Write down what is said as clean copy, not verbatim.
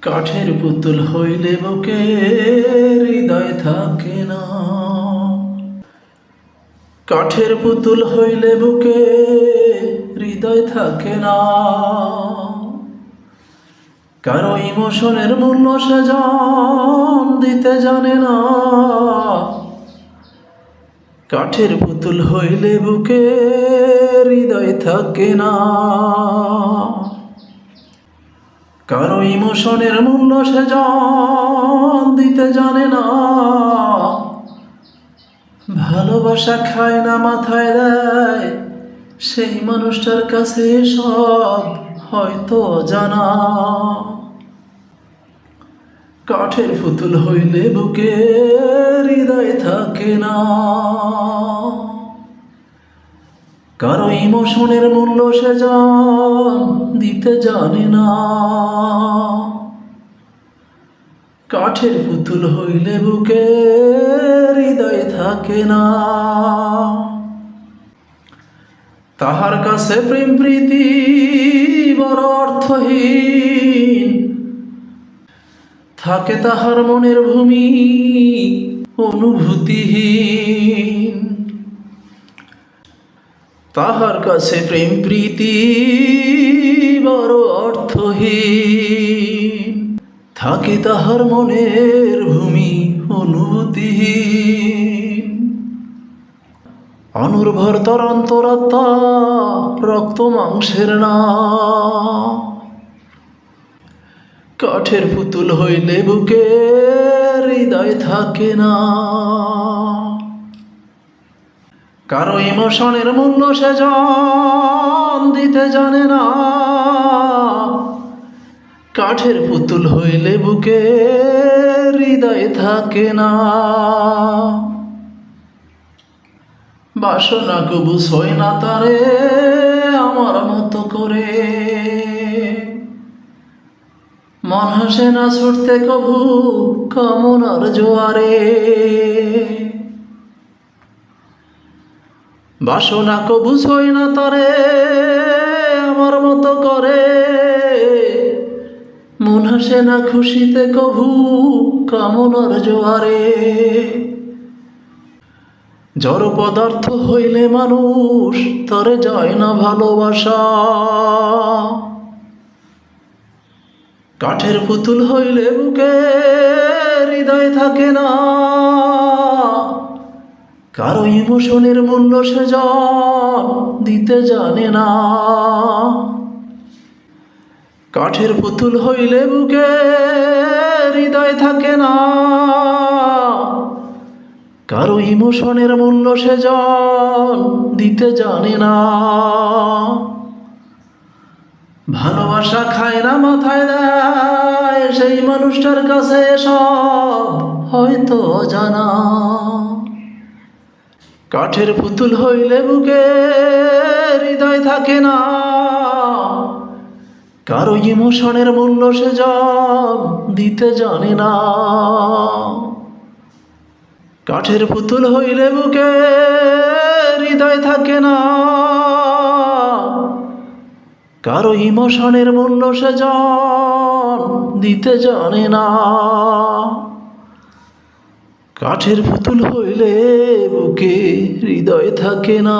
কাঠের পুতুল হইলে বুকে হৃদয় থাকে না। কাঠের পুতুল হইলে বুকে হৃদয় থাকে না। কারো ইমোশনের মূল্য সে জান দিতে জানে না। কাঠের পুতুল হইলে বুকে হৃদয় থাকে না। কারো ইমোশনের মূল্য সে জান দিতে জানে না। ভালোবাসা খায় না মাথায় দেয়, সেই মানুষটার কাছে সব হয়তো জানা। কাঠের পুতুল হইলে বুকে হৃদয় থাকে না। কারো ইমোশনের মূল্য সে জান দিতে জানে না। কাঠের পুতুল হইলে বুকে হৃদয় থাকে না। তাহার কাছে প্রেম প্রীতি বড় অর্থহীন, থাকে তাহার মনের ভূমি অনুভূতিহীন। তাহার কাছে প্রেম প্রীতি বড় অর্থহীন, থাকে তাহার মনের ভূমি অনুভূতিহীন। অনুর্ভর তর অন্তরাত্মা রক্ত মাংসের না। কাঠের পুতুল হইলে বুকে হৃদয় থাকে না। কারো ইমোশনের মূল্য সে জান দিতে জানে না। কাঠের পুতুল হইলে বুকে হৃদয় থাকে না। বাসনা কবু সই না তারে আমার মতো করে, মন হাসে না ছুটতে কবু কামনার জোয়ারে। বাসনা কবু সই না তারে আমার মতো করে, মন হাসে না খুশিতে কবু কামনার জোয়ারে। জড় পদার্থ হইলে মানুষ তরে যায় না ভালোবাসা। কাঠের পুতুল হইলে বুকে হৃদয় থাকে না। কারো ইমোশনের মূল্য সে জান দিতে জানে না। কাঠের পুতুল হইলে বুকে হৃদয় থাকে না। কারো ইমোশনের মূল্য সে জান দিতে জানে না। ভালোবাসা খায় না মাথায় দেয়, সেই মানুষটার কাছে সব হয়তো জানা। কাঠের পুতুল হইলে বুকে হৃদয় থাকে না। কারো ইমোশনের মূল্য সে জান দিতে জানে না। কাঠের পুতুল হইলে বুকে হৃদয় থাকে না। কারো ইমোশনের মূল্য সে জান দিতে জানে না। কাঠের পুতুল হইলে বুকে হৃদয় থাকে না।